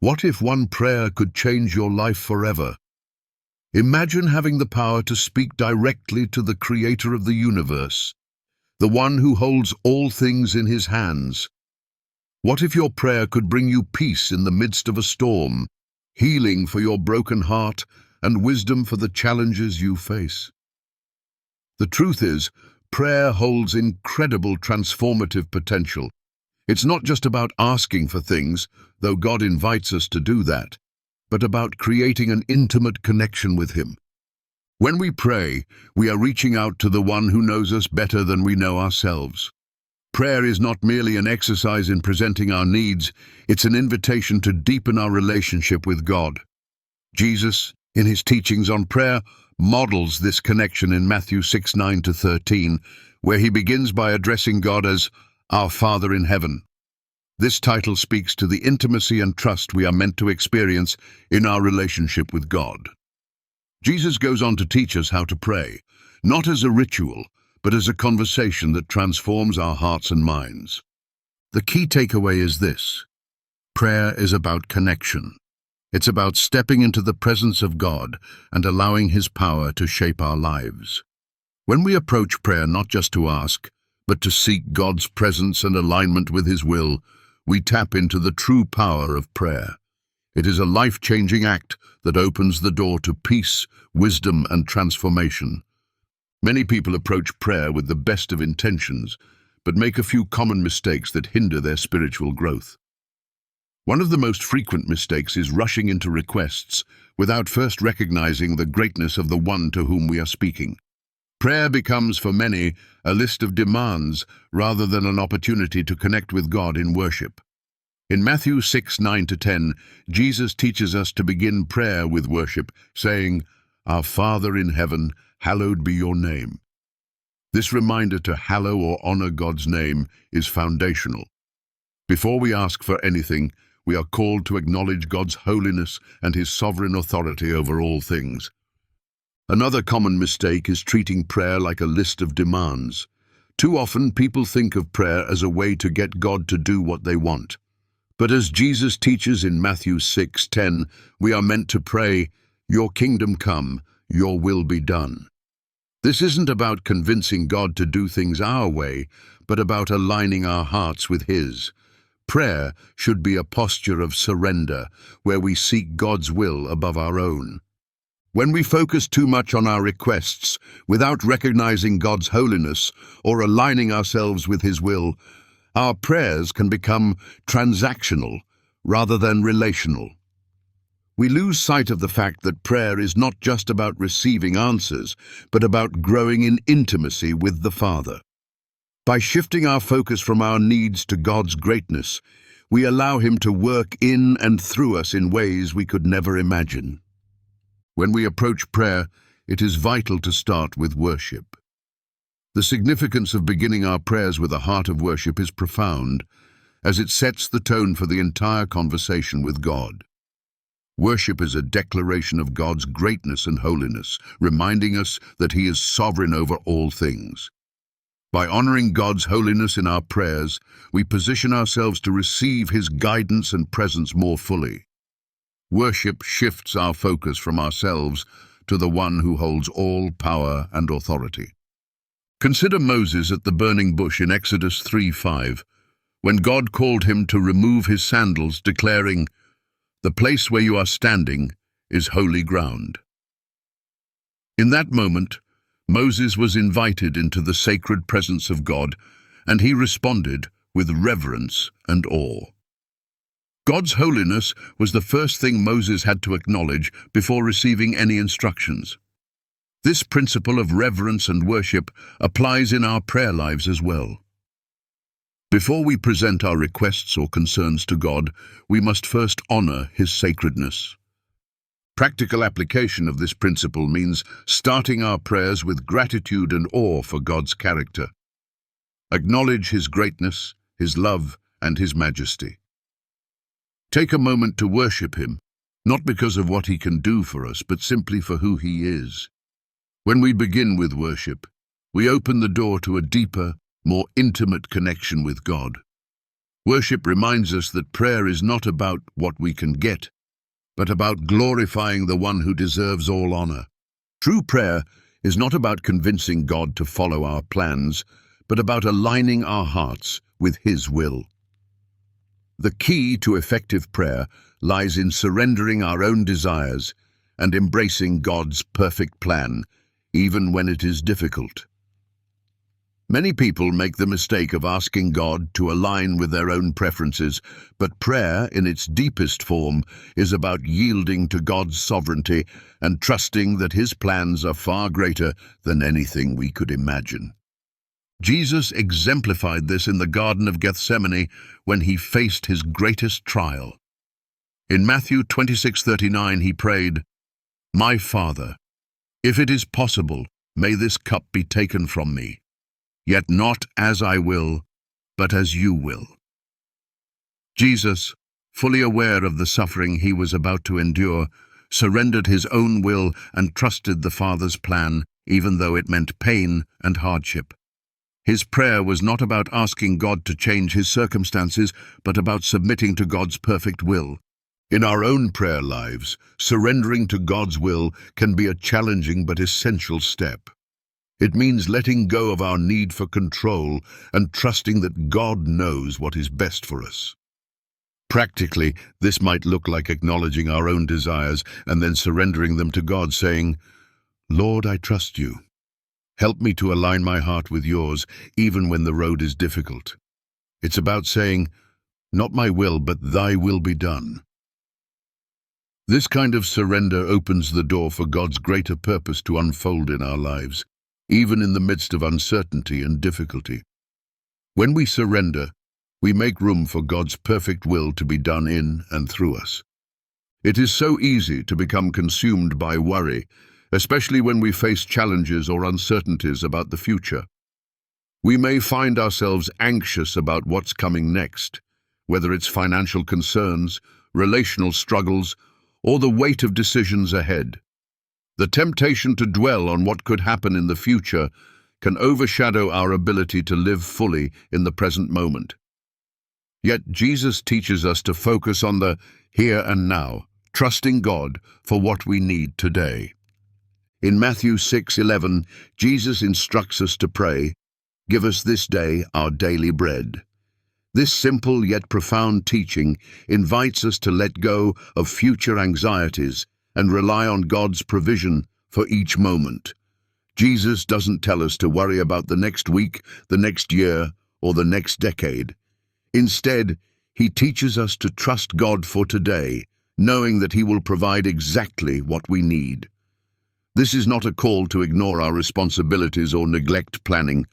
What if one prayer could change your life forever? Imagine having the power to speak directly to the Creator of the universe, the one who holds all things in his hands. What if your prayer could bring you peace in the midst of a storm, healing for your broken heart, and wisdom for the challenges you face? The truth is, prayer holds incredible transformative potential. It's not just about asking for things, though God invites us to do that, but about creating an intimate connection with Him. When we pray, we are reaching out to the one who knows us better than we know ourselves. Prayer is not merely an exercise in presenting our needs, it's an invitation to deepen our relationship with God. Jesus, in his teachings on prayer, models this connection in Matthew 6:9-13, where he begins by addressing God as our Father in heaven. This title speaks to the intimacy and trust we are meant to experience in our relationship with God. Jesus goes on to teach us how to pray, not as a ritual, but as a conversation that transforms our hearts and minds. The key takeaway is this: prayer is about connection. It's about stepping into the presence of God and allowing His power to shape our lives. When we approach prayer not just to ask, but to seek God's presence and alignment with His will, we tap into the true power of prayer. It is a life-changing act that opens the door to peace, wisdom, and transformation. Many people approach prayer with the best of intentions, but make a few common mistakes that hinder their spiritual growth. One of the most frequent mistakes is rushing into requests without first recognizing the greatness of the one to whom we are speaking. Prayer becomes, for many, a list of demands rather than an opportunity to connect with God in worship. In Matthew 6:9-10, Jesus teaches us to begin prayer with worship, saying, "Our Father in heaven, hallowed be your name." This reminder to hallow or honor God's name is foundational. Before we ask for anything, we are called to acknowledge God's holiness and His sovereign authority over all things. Another common mistake is treating prayer like a list of demands. Too often, people think of prayer as a way to get God to do what they want. But as Jesus teaches in Matthew 6:10, we are meant to pray, "Your kingdom come, your will be done." This isn't about convincing God to do things our way, but about aligning our hearts with His. Prayer should be a posture of surrender, where we seek God's will above our own. When we focus too much on our requests without recognizing God's holiness or aligning ourselves with His will, our prayers can become transactional rather than relational. We lose sight of the fact that prayer is not just about receiving answers, but about growing in intimacy with the Father. By shifting our focus from our needs to God's greatness, we allow Him to work in and through us in ways we could never imagine. When we approach prayer, it is vital to start with worship. The significance of beginning our prayers with a heart of worship is profound, as it sets the tone for the entire conversation with God. Worship is a declaration of God's greatness and holiness, reminding us that He is sovereign over all things. By honoring God's holiness in our prayers, we position ourselves to receive His guidance and presence more fully. Worship shifts our focus from ourselves to the one who holds all power and authority. Consider Moses at the burning bush in Exodus 3:5, when God called him to remove his sandals, declaring, "The place where you are standing is holy ground." In that moment, Moses was invited into the sacred presence of God, and he responded with reverence and awe. God's holiness was the first thing Moses had to acknowledge before receiving any instructions. This principle of reverence and worship applies in our prayer lives as well. Before we present our requests or concerns to God, we must first honor His sacredness. Practical application of this principle means starting our prayers with gratitude and awe for God's character. Acknowledge His greatness, His love, and His majesty. Take a moment to worship Him, not because of what He can do for us, but simply for who He is. When we begin with worship, we open the door to a deeper, more intimate connection with God. Worship reminds us that prayer is not about what we can get, but about glorifying the one who deserves all honor. True prayer is not about convincing God to follow our plans, but about aligning our hearts with His will. The key to effective prayer lies in surrendering our own desires and embracing God's perfect plan, even when it is difficult. Many people make the mistake of asking God to align with their own preferences, but prayer, in its deepest form, is about yielding to God's sovereignty and trusting that His plans are far greater than anything we could imagine. Jesus exemplified this in the Garden of Gethsemane when He faced His greatest trial. In Matthew 26:39 He prayed, "My Father, if it is possible, may this cup be taken from me. Yet not as I will, but as you will." Jesus, fully aware of the suffering He was about to endure, surrendered His own will and trusted the Father's plan, even though it meant pain and hardship. His prayer was not about asking God to change His circumstances, but about submitting to God's perfect will. In our own prayer lives, surrendering to God's will can be a challenging but essential step. It means letting go of our need for control and trusting that God knows what is best for us. Practically, this might look like acknowledging our own desires and then surrendering them to God, saying, "Lord, I trust you. Help me to align my heart with yours, even when the road is difficult." It's about saying, "Not my will, but thy will be done." This kind of surrender opens the door for God's greater purpose to unfold in our lives, even in the midst of uncertainty and difficulty. When we surrender, we make room for God's perfect will to be done in and through us. It is so easy to become consumed by worry, especially when we face challenges or uncertainties about the future. We may find ourselves anxious about what's coming next, whether it's financial concerns, relational struggles, or the weight of decisions ahead. The temptation to dwell on what could happen in the future can overshadow our ability to live fully in the present moment. Yet Jesus teaches us to focus on the here and now, trusting God for what we need today. In Matthew 6:11, Jesus instructs us to pray, "Give us this day our daily bread." This simple yet profound teaching invites us to let go of future anxieties and rely on God's provision for each moment. Jesus doesn't tell us to worry about the next week, the next year, or the next decade. Instead, He teaches us to trust God for today, knowing that He will provide exactly what we need. This is not a call to ignore our responsibilities or neglect planning,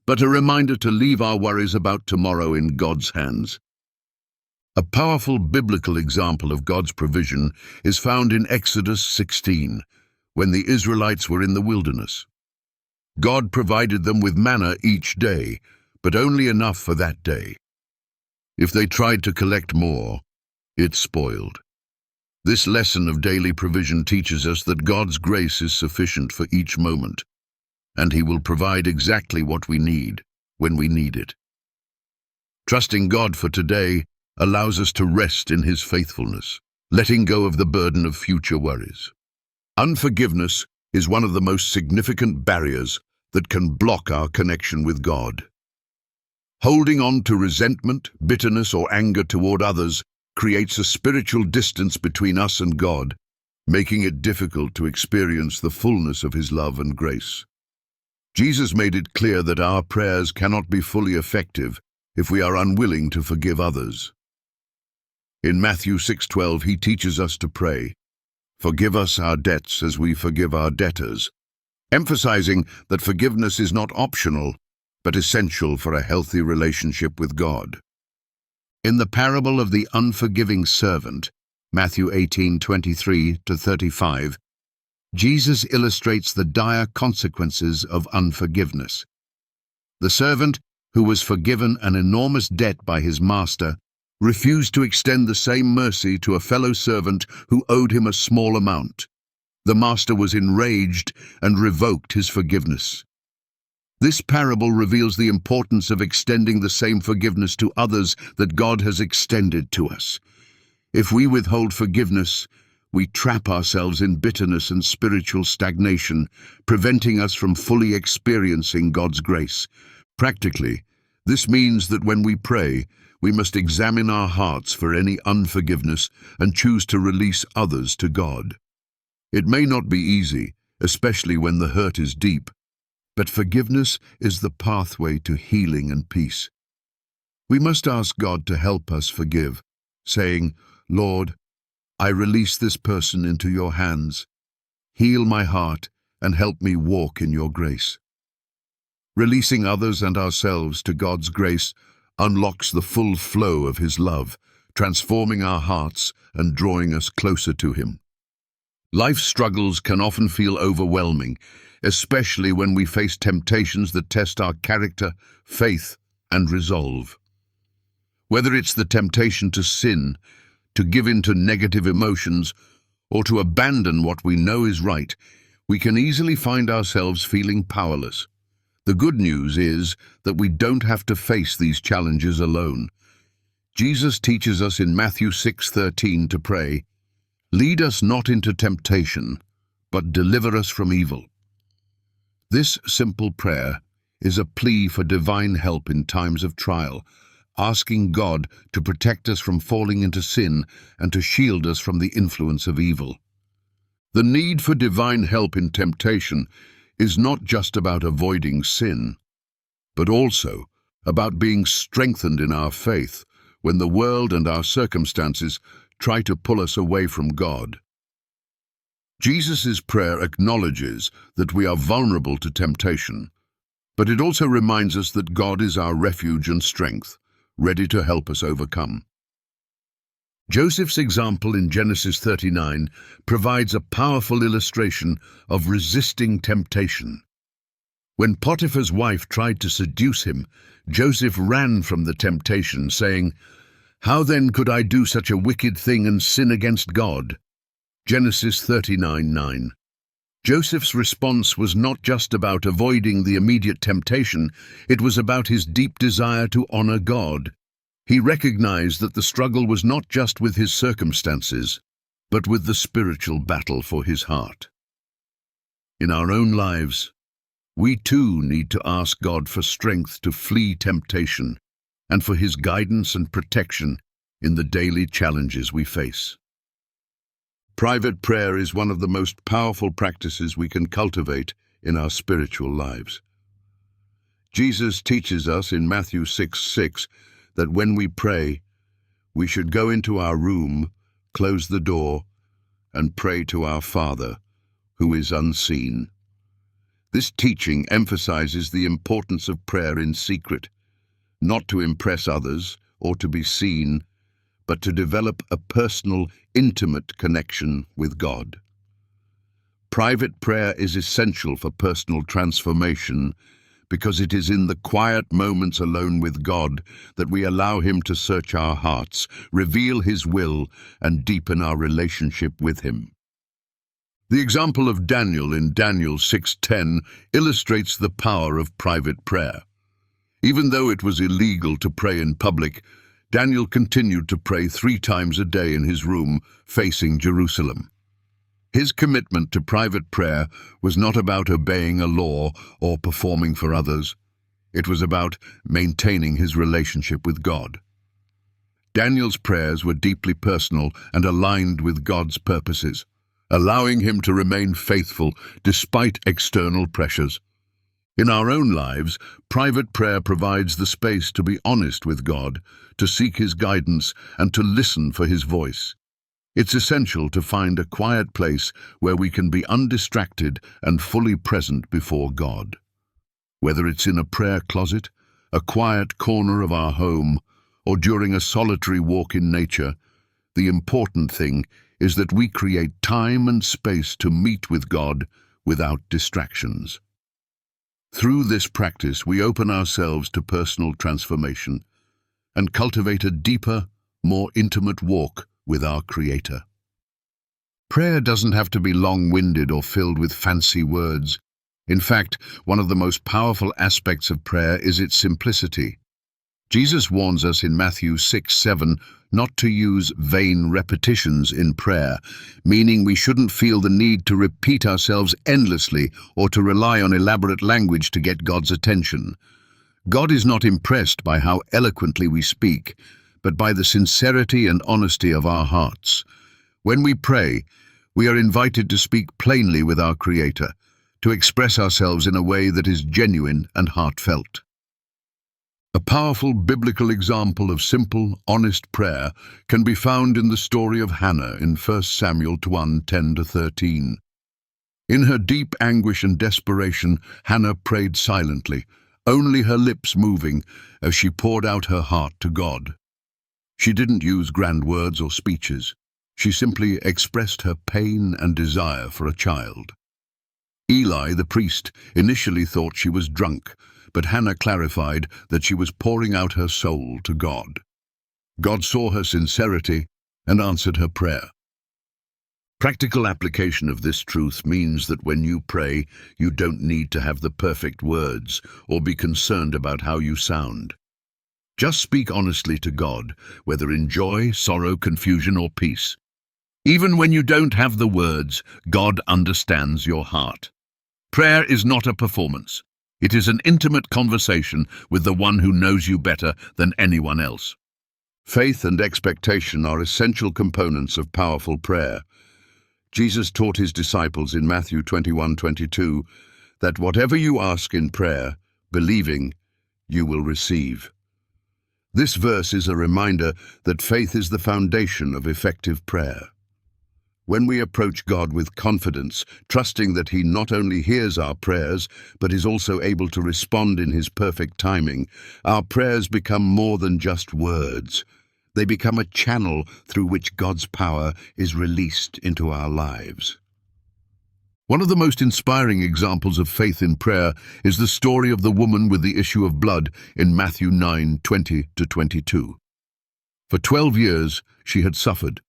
but a reminder to leave our worries about tomorrow in God's hands. A powerful biblical example of God's provision is found in Exodus 16, when the Israelites were in the wilderness. God provided them with manna each day, but only enough for that day. If they tried to collect more, it spoiled. This lesson of daily provision teaches us that God's grace is sufficient for each moment, and He will provide exactly what we need when we need it. Trusting God for today allows us to rest in His faithfulness, letting go of the burden of future worries. Unforgiveness is one of the most significant barriers that can block our connection with God. Holding on to resentment, bitterness, or anger toward others creates a spiritual distance between us and God, making it difficult to experience the fullness of His love and grace. Jesus made it clear that our prayers cannot be fully effective if we are unwilling to forgive others. In Matthew 6:12, He teaches us to pray, "Forgive us our debts as we forgive our debtors," emphasizing that forgiveness is not optional, but essential for a healthy relationship with God. In the parable of the unforgiving servant, Matthew 18:23-35, Jesus illustrates the dire consequences of unforgiveness. The servant, who was forgiven an enormous debt by his master, refused to extend the same mercy to a fellow servant who owed him a small amount. The master was enraged and revoked his forgiveness. This parable reveals the importance of extending the same forgiveness to others that God has extended to us. If we withhold forgiveness, we trap ourselves in bitterness and spiritual stagnation, preventing us from fully experiencing God's grace. Practically, this means that when we pray, we must examine our hearts for any unforgiveness and choose to release others to God. It may not be easy, especially when the hurt is deep, but forgiveness is the pathway to healing and peace. We must ask God to help us forgive, saying, "Lord, I release this person into your hands. Heal my heart and help me walk in your grace." Releasing others and ourselves to God's grace unlocks the full flow of His love, transforming our hearts and drawing us closer to Him. Life's struggles can often feel overwhelming, especially when we face temptations that test our character, faith, and resolve. Whether it's the temptation to sin, to give in to negative emotions, or to abandon what we know is right, we can easily find ourselves feeling powerless. The good news is that we don't have to face these challenges alone. Jesus teaches us in Matthew 6:13 to pray, "Lead us not into temptation, but deliver us from evil." This simple prayer is a plea for divine help in times of trial, asking God to protect us from falling into sin and to shield us from the influence of evil. The need for divine help in temptation is not just about avoiding sin, but also about being strengthened in our faith when the world and our circumstances try to pull us away from God. Jesus' prayer acknowledges that we are vulnerable to temptation, but it also reminds us that God is our refuge and strength, ready to help us overcome. Joseph's example in Genesis 39 provides a powerful illustration of resisting temptation. When Potiphar's wife tried to seduce him, Joseph ran from the temptation, saying, "How then could I do such a wicked thing and sin against God?" Genesis 39:9. Joseph's response was not just about avoiding the immediate temptation, it was about his deep desire to honor God. He recognized that the struggle was not just with his circumstances, but with the spiritual battle for his heart. In our own lives, we too need to ask God for strength to flee temptation and for His guidance and protection in the daily challenges we face. Private prayer is one of the most powerful practices we can cultivate in our spiritual lives. Jesus teaches us in Matthew 6:6 that when we pray, we should go into our room, close the door, and pray to our Father, who is unseen. This teaching emphasizes the importance of prayer in secret, not to impress others or to be seen, but to develop a personal, intimate connection with God. Private prayer is essential for personal transformation because it is in the quiet moments alone with God that we allow Him to search our hearts, reveal His will, and deepen our relationship with Him. The example of Daniel in Daniel 6:10 illustrates the power of private prayer. Even though it was illegal to pray in public, Daniel continued to pray 3 times a day in his room, facing Jerusalem. His commitment to private prayer was not about obeying a law or performing for others. It was about maintaining his relationship with God. Daniel's prayers were deeply personal and aligned with God's purposes, allowing him to remain faithful despite external pressures. In our own lives, private prayer provides the space to be honest with God, to seek His guidance, and to listen for His voice. It's essential to find a quiet place where we can be undistracted and fully present before God. Whether it's in a prayer closet, a quiet corner of our home, or during a solitary walk in nature, the important thing is that we create time and space to meet with God without distractions. Through this practice, we open ourselves to personal transformation and cultivate a deeper, more intimate walk with our Creator. Prayer doesn't have to be long-winded or filled with fancy words. In fact, one of the most powerful aspects of prayer is its simplicity. Jesus warns us in Matthew 6:7 not to use vain repetitions in prayer, meaning we shouldn't feel the need to repeat ourselves endlessly or to rely on elaborate language to get God's attention. God is not impressed by how eloquently we speak, but by the sincerity and honesty of our hearts. When we pray, we are invited to speak plainly with our Creator, to express ourselves in a way that is genuine and heartfelt. A powerful biblical example of simple, honest prayer can be found in the story of Hannah in 1 Samuel 1:10-13. In her deep anguish and desperation, Hannah prayed silently, only her lips moving as she poured out her heart to God. She didn't use grand words or speeches. She simply expressed her pain and desire for a child. Eli, the priest, initially thought she was drunk, but Hannah clarified that she was pouring out her soul to God. God saw her sincerity and answered her prayer. Practical application of this truth means that when you pray, you don't need to have the perfect words or be concerned about how you sound. Just speak honestly to God, whether in joy, sorrow, confusion, or peace. Even when you don't have the words, God understands your heart. Prayer is not a performance. It is an intimate conversation with the one who knows you better than anyone else. Faith and expectation are essential components of powerful prayer. Jesus taught his disciples in Matthew 21:22 that whatever you ask in prayer, believing, you will receive. This verse is a reminder that faith is the foundation of effective prayer. When we approach God with confidence, trusting that He not only hears our prayers, but is also able to respond in His perfect timing, our prayers become more than just words. They become a channel through which God's power is released into our lives. One of the most inspiring examples of faith in prayer is the story of the woman with the issue of blood in Matthew 9:20-22. For 12 years she had suffered.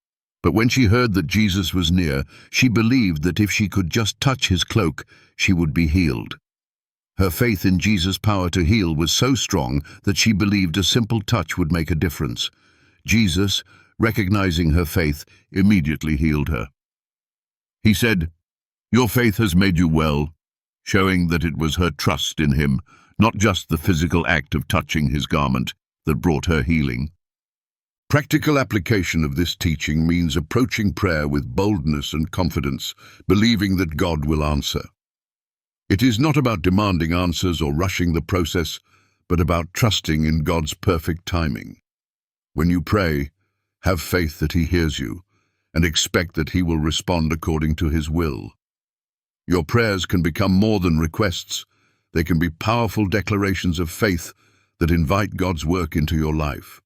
But when she heard that Jesus was near, she believed that if she could just touch his cloak, she would be healed. Her faith in Jesus' power to heal was so strong that she believed a simple touch would make a difference. Jesus, recognizing her faith, immediately healed her. He said, "Your faith has made you well," showing that it was her trust in him, not just the physical act of touching his garment, that brought her healing. Practical application of this teaching means approaching prayer with boldness and confidence, believing that God will answer. It is not about demanding answers or rushing the process, but about trusting in God's perfect timing. When you pray, have faith that He hears you, and expect that He will respond according to His will. Your prayers can become more than requests. They can be powerful declarations of faith that invite God's work into your life.